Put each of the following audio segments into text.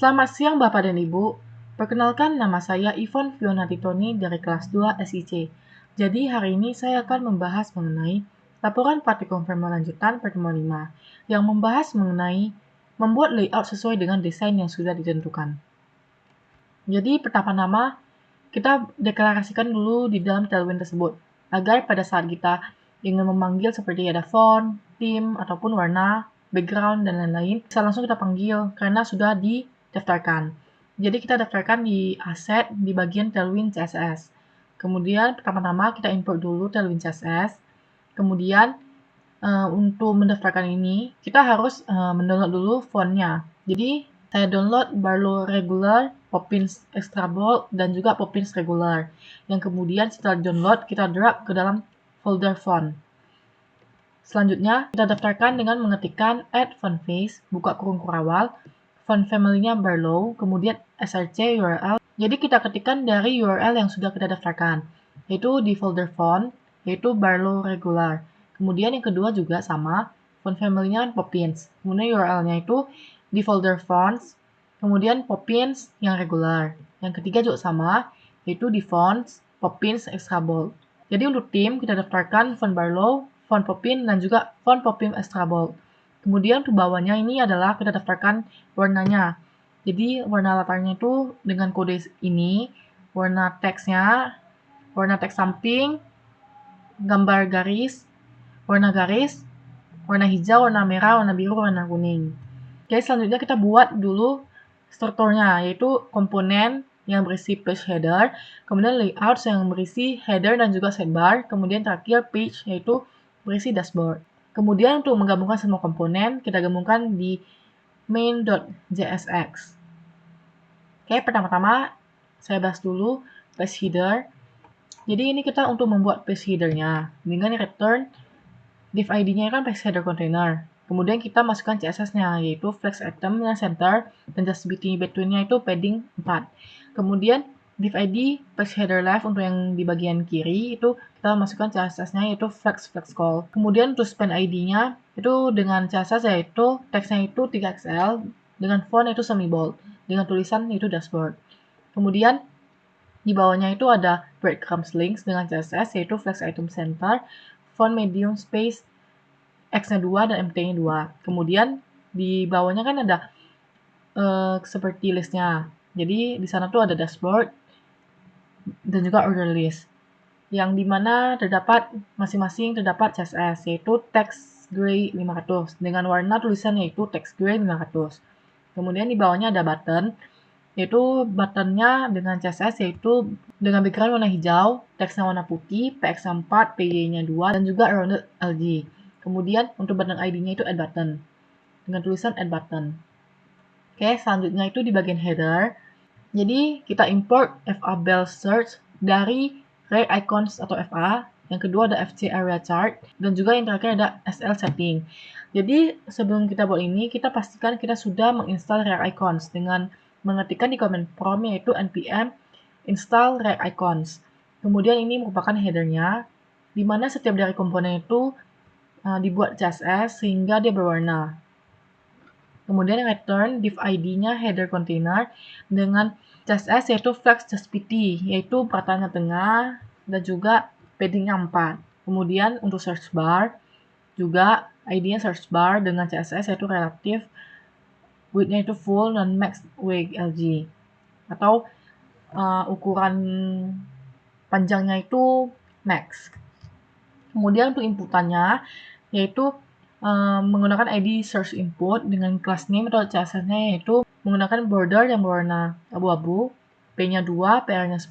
Selamat siang Bapak dan Ibu. Perkenalkan, nama saya Yvonne Fiona Titoni dari kelas 2 SIC. Jadi hari ini saya akan membahas mengenai laporan praktikum firma lanjutan pertemuan 5 yang membahas mengenai membuat layout sesuai dengan desain yang sudah ditentukan. Jadi pertama-tama kita deklarasikan dulu di dalam Tailwind tersebut agar pada saat kita ingin memanggil seperti ada font, theme, ataupun warna, background, dan lain-lain, bisa langsung kita panggil karena sudah didaftarkan. Jadi kita daftarkan di aset di bagian Tailwind CSS. Kemudian pertama-tama kita import dulu Tailwind CSS. Kemudian untuk mendaftarkan ini, kita harus mendownload dulu fontnya. Jadi saya download Barlow Regular, Poppins Extra Bold, dan juga Poppins Regular. Yang kemudian setelah download, kita drag ke dalam folder font. Selanjutnya, kita daftarkan dengan mengetikkan add font face, buka kurung kurawal, font family-nya Barlow, kemudian src URL. Jadi kita ketikkan dari URL yang sudah kita daftarkan, yaitu di folder font, yaitu Barlow Regular. Kemudian yang kedua juga sama, font family-nya Poppins. Kemudian URL-nya itu di folder fonts, kemudian Poppins yang regular. Yang ketiga juga sama, yaitu di fonts, Poppins Extra Bold. Jadi untuk tim, kita daftarkan font Barlow, font Poppins, dan juga font Poppins Extra Bold. Kemudian untuk bawahnya ini adalah kita daftarkan warnanya. Jadi warna latarnya itu dengan kode ini, warna teksnya, warna teks samping, gambar garis, warna hijau, warna merah, warna biru, warna kuning. Oke, selanjutnya kita buat dulu strukturnya, yaitu komponen yang berisi page header, kemudian layout yang berisi header dan juga sidebar, kemudian terakhir page yaitu berisi dashboard. Kemudian untuk menggabungkan semua komponen, kita gabungkan di main.jsx. Oke, pertama-tama saya bahas dulu page header. Jadi ini kita untuk membuat page headernya dengan return div ID-nya kan page header container. Kemudian kita masukkan CSS-nya, yaitu flex item yang center, dan just between-nya itu padding 4. Kemudian div ID page header left untuk yang di bagian kiri, itu kita masukkan CSS-nya, yaitu flex call. Kemudian untuk span ID-nya, itu dengan CSS yaitu teksnya itu 3XL, dengan font itu semi bold, dengan tulisan itu dashboard. Kemudian di bawahnya itu ada breadcrumbs links dengan CSS, yaitu flex item center, font medium space, X-nya 2 dan MT-nya 2. Kemudian di bawahnya kan ada seperti listnya. Jadi di sana tuh ada dashboard dan juga order list. Yang dimana masing-masing terdapat CSS, yaitu text gray 500 dengan warna tulisan yaitu text gray 500. Kemudian di bawahnya ada button, yaitu buttonnya dengan CSS yaitu dengan background warna hijau, teksnya warna putih, PX4, PY-nya 2, dan juga rounded LG. Kemudian untuk button ID-nya itu add button dengan tulisan add button. Oke, selanjutnya itu di bagian header. Jadi kita import FA Bell Search dari Rare Icons atau FA. Yang kedua ada FC Area Chart dan juga yang terakhir ada SL Setting. Jadi sebelum kita buat ini, kita pastikan kita sudah menginstal Rare Icons dengan mengetikkan di command prompt yaitu npm install Rare Icons. Kemudian ini merupakan headernya, di mana setiap dari komponen itu dibuat CSS sehingga dia berwarna. Kemudian return div ID-nya header container dengan CSS yaitu flex pt, yaitu perataannya tengah dan juga padding-nya 4. Kemudian untuk search bar juga ID-nya search bar dengan CSS yaitu relatif, width-nya itu full dan max WLG. Atau ukuran panjangnya itu max. Kemudian untuk inputannya yaitu menggunakan ID search input dengan class name atau CSS-nya yaitu menggunakan border yang berwarna abu-abu, P-nya 2, PR-nya 10,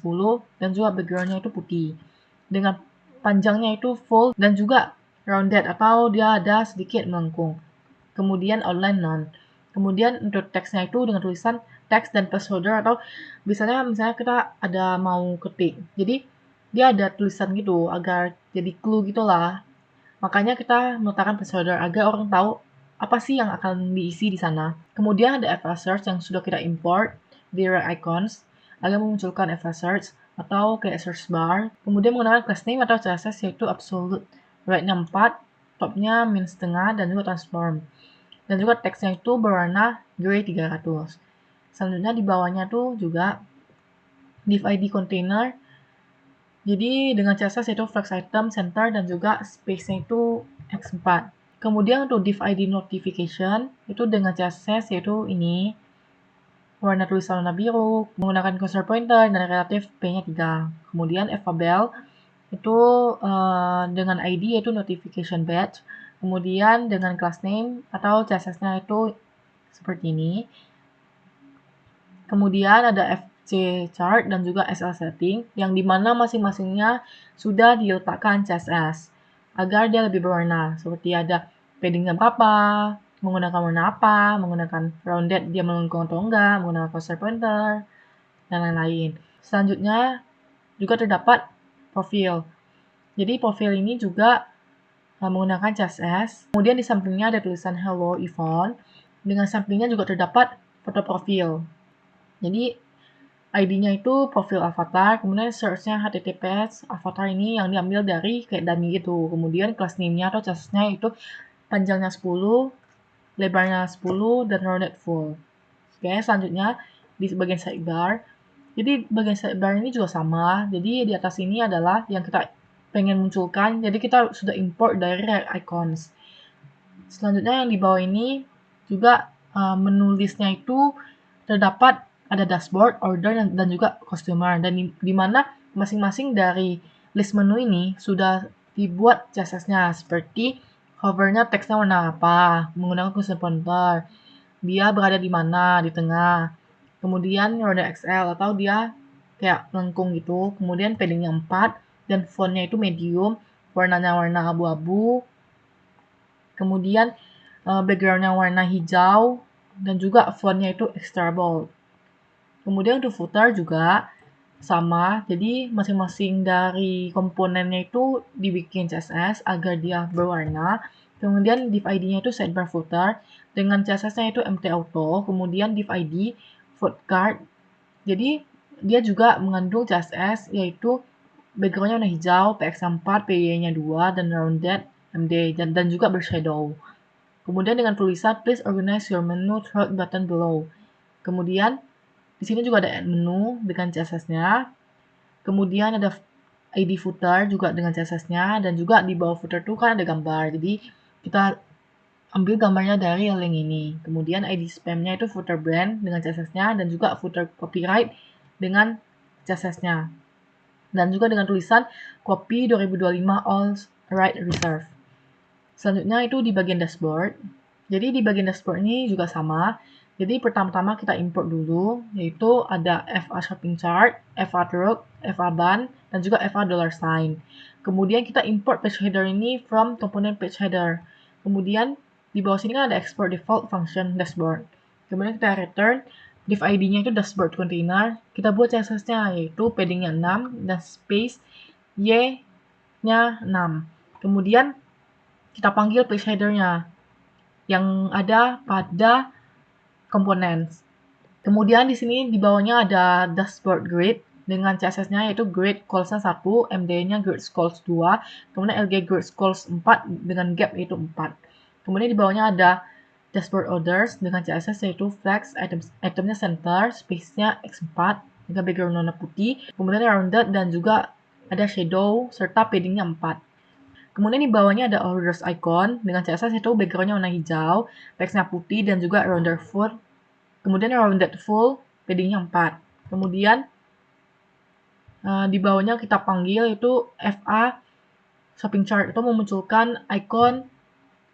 dan juga background-nya itu putih. Dengan panjangnya itu full dan juga rounded atau dia ada sedikit melengkung. Kemudian outline none. Kemudian untuk teksnya itu dengan tulisan teks dan placeholder atau misalnya kita ada mau ketik. Jadi dia ada tulisan gitu agar jadi clue gitulah. Makanya kita meletakkan placeholder agar orang tahu apa sih yang akan diisi di sana. Kemudian ada FA Search yang sudah kita import di Rare Icons agar memunculkan FA Search atau kayak search bar. Kemudian menggunakan class name atau CSS yaitu absolute, right-nya 4, top-nya min setengah dan juga transform. Dan juga teksnya itu berwarna gray 300. Selanjutnya di bawahnya tuh juga div ID container. Jadi dengan CSS yaitu flex item, center, dan juga space-nya itu X4. Kemudian untuk div ID notification, itu dengan CSS yaitu ini, warna tulisan warna biru, menggunakan cursor pointer, dan relatif P-nya 3. Kemudian Evabel, itu dengan ID yaitu notification badge. Kemudian dengan class name atau CSS-nya itu seperti ini. Kemudian ada FC chart dan juga SL setting yang dimana masing-masingnya sudah diletakkan CSS agar dia lebih berwarna. Seperti ada paddingnya berapa, menggunakan warna apa, menggunakan rounded dia melengkung atau enggak, menggunakan cursor pointer, dan lain-lain. Selanjutnya juga terdapat profil. Jadi profil ini juga menggunakan CSS. Kemudian di sampingnya ada tulisan Hello Yvonne. Dengan sampingnya juga terdapat foto profil. Jadi ID-nya itu profil avatar, kemudian search-nya HTTPS avatar ini yang diambil dari kayak dummy gitu. Kemudian class name-nya atau CSS-nya itu panjangnya 10, lebarnya 10, dan rounded full. Oke, selanjutnya di bagian sidebar. Jadi bagian sidebar ini juga sama. Jadi di atas ini adalah yang kita pengen munculkan. Jadi kita sudah import dari React Icons. Selanjutnya yang di bawah ini juga menulisnya itu terdapat ada dashboard, order, dan juga customer. Dan di mana masing-masing dari list menu ini sudah dibuat CSS-nya seperti hovernya teksnya warna apa, menggunakan custom pointer, dia berada di mana, di tengah. Kemudian roda XL atau dia kayak lengkung gitu. Kemudian paddingnya 4 dan fontnya itu medium, warnanya warna abu-abu. Kemudian backgroundnya warna hijau dan juga fontnya itu extra bold. Kemudian untuk footer juga sama, jadi masing-masing dari komponennya itu dibikin CSS agar dia berwarna. Kemudian div ID-nya itu sidebar footer dengan CSS-nya itu MT auto. Kemudian div ID foot card. Jadi dia juga mengandung CSS yaitu background-nya warna hijau, PX4, PY-nya 2, dan rounded MD dan juga bershadow. Kemudian dengan tulisan please organize your menu through button below. Kemudian di sini juga ada add menu dengan CSS-nya. Kemudian ada ID footer juga dengan CSS-nya dan juga di bawah footer itu kan ada gambar. Jadi kita ambil gambarnya dari link ini. Kemudian ID spam-nya itu footer brand dengan CSS-nya dan juga footer copyright dengan CSS-nya. Dan juga dengan tulisan copy 2025 all right reserved. Selanjutnya itu di bagian dashboard. Jadi di bagian dashboard ini juga sama. Jadi pertama-tama kita import dulu, yaitu ada FA shopping chart, FA truck, FA ban, dan juga FA $sign. Kemudian kita import page header ini from komponen page header. Kemudian di bawah sini kan ada export default function dashboard. Kemudian kita return div ID-nya itu dashboard container. Kita buat CSS-nya yaitu padding-nya 6 dan space Y-nya 6. Kemudian kita panggil page header-nya yang ada pada komponen. Kemudian di sini di bawahnya ada dashboard grid dengan CSS-nya yaitu grid scrolls-nya 1, MD-nya grid scrolls 2, kemudian LG grid scrolls 4 dengan gap yaitu 4. Kemudian di bawahnya ada dashboard orders dengan CSS yaitu flex, itemnya center, space-nya X4 dengan background warna putih, kemudian rounded dan juga ada shadow serta padding-nya 4. Kemudian di bawahnya ada orders icon dengan CSS itu background-nya warna hijau, teksnya putih dan juga rounded full. Kemudian rounded full, padding-nya 4. Kemudian di bawahnya kita panggil itu FA shopping chart itu memunculkan icon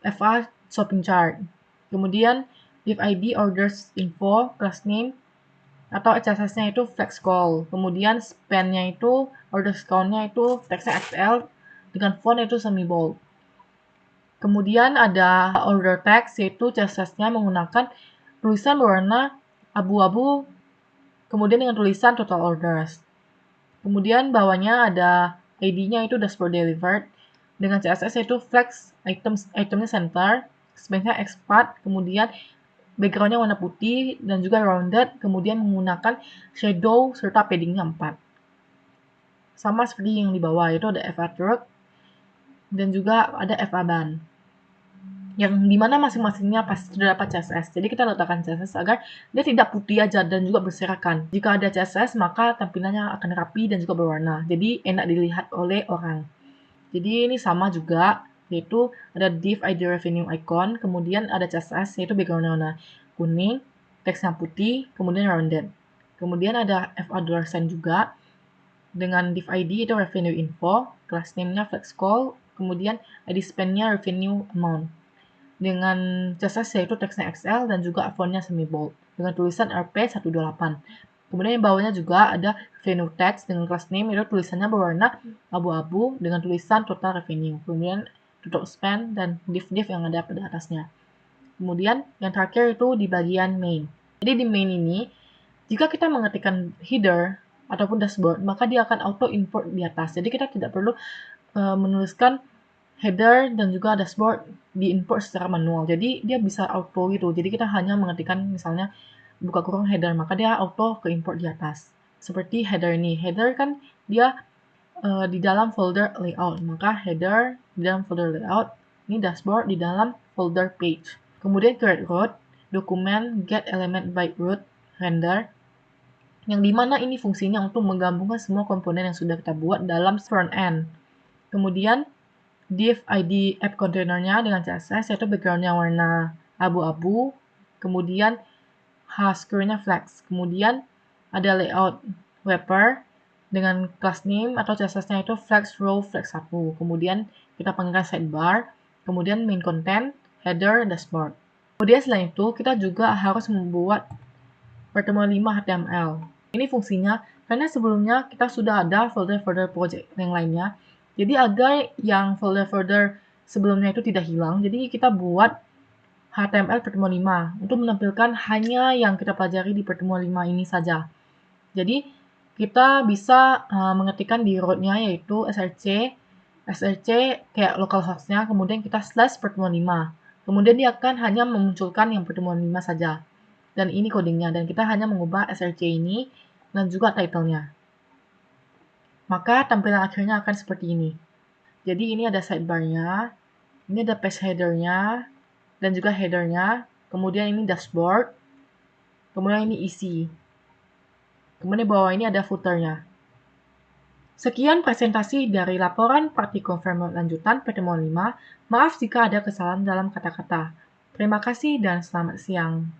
FA shopping chart. Kemudian div ID orders info class name atau CSS-nya itu flex call. Kemudian span-nya itu orders count-nya itu teksnya XL dengan font itu semi bold. Kemudian ada order text yaitu CSS-nya menggunakan tulisan berwarna abu-abu kemudian dengan tulisan total orders. Kemudian bawahnya ada ID-nya itu dashboard delivered dengan CSS yaitu flex itemnya center, space-nya X4, kemudian background-nya warna putih dan juga rounded, kemudian menggunakan shadow serta padding-nya 4. Sama seperti yang di bawah, yaitu ada FA truck dan juga ada FA ban. yang dimana masing-masingnya pasti terdapat CSS. Jadi kita letakkan CSS agar dia tidak putih aja dan juga berserakan. Jika ada CSS, maka tampilannya akan rapi dan juga berwarna. Jadi enak dilihat oleh orang. Jadi ini sama juga, yaitu ada div ID revenue icon, kemudian ada CSS, yaitu background warna kuning, teksnya putih, kemudian rounded. Kemudian ada FA $sign juga, dengan div ID itu revenue info, class name-nya flex call, kemudian ID spend-nya revenue amount. Dengan CSS yaitu teksnya XL dan juga fontnya semi bold dengan tulisan RP128. Kemudian yang bawahnya juga ada revenue text dengan class name itu tulisannya berwarna abu-abu dengan tulisan total revenue. Kemudian total spend dan div-div yang ada pada atasnya. Kemudian yang terakhir itu di bagian main. Jadi di main ini jika kita mengetikkan header ataupun dashboard, maka dia akan auto import di atas. Jadi kita tidak perlu menuliskan header dan juga dashboard diimport secara manual. Jadi dia bisa auto gitu. Jadi kita hanya mengetikkan misalnya buka kurung header, maka dia auto ke import di atas. Seperti header ini. Header kan dia di dalam folder layout. Maka header di dalam folder layout. Ini dashboard di dalam folder page. Kemudian create route, dokumen get element by route, render. Yang dimana ini fungsinya untuk menggabungkan semua komponen yang sudah kita buat dalam front end. Kemudian div ID app containernya dengan CSS yaitu backgroundnya warna abu-abu, kemudian screen-nya flex, kemudian ada layout wrapper dengan class name atau CSS-nya itu flex row flex 1, kemudian kita panggilkan sidebar, kemudian main content, header, dashboard. Kemudian selain itu kita juga harus membuat pertemuan 5 HTML. Ini fungsinya karena sebelumnya kita sudah ada folder-folder project yang lainnya. Jadi agar yang folder-folder sebelumnya itu tidak hilang, jadi kita buat HTML pertemuan 5 untuk menampilkan hanya yang kita pelajari di pertemuan 5 ini saja. Jadi kita bisa mengetikkan di root-nya yaitu src kayak localhost-nya, kemudian kita slash pertemuan 5. Kemudian dia akan hanya memunculkan yang pertemuan 5 saja. Dan ini codingnya, dan kita hanya mengubah src ini dan juga title-nya. Maka tampilan akhirnya akan seperti ini. Jadi ini ada sidebar-nya, ini ada page header-nya, dan juga header-nya, kemudian ini dashboard, kemudian ini isi. Kemudian di bawah ini ada footer-nya. Sekian presentasi dari laporan praktikum framework lanjutan pertemuan 5. Maaf jika ada kesalahan dalam kata-kata. Terima kasih dan selamat siang.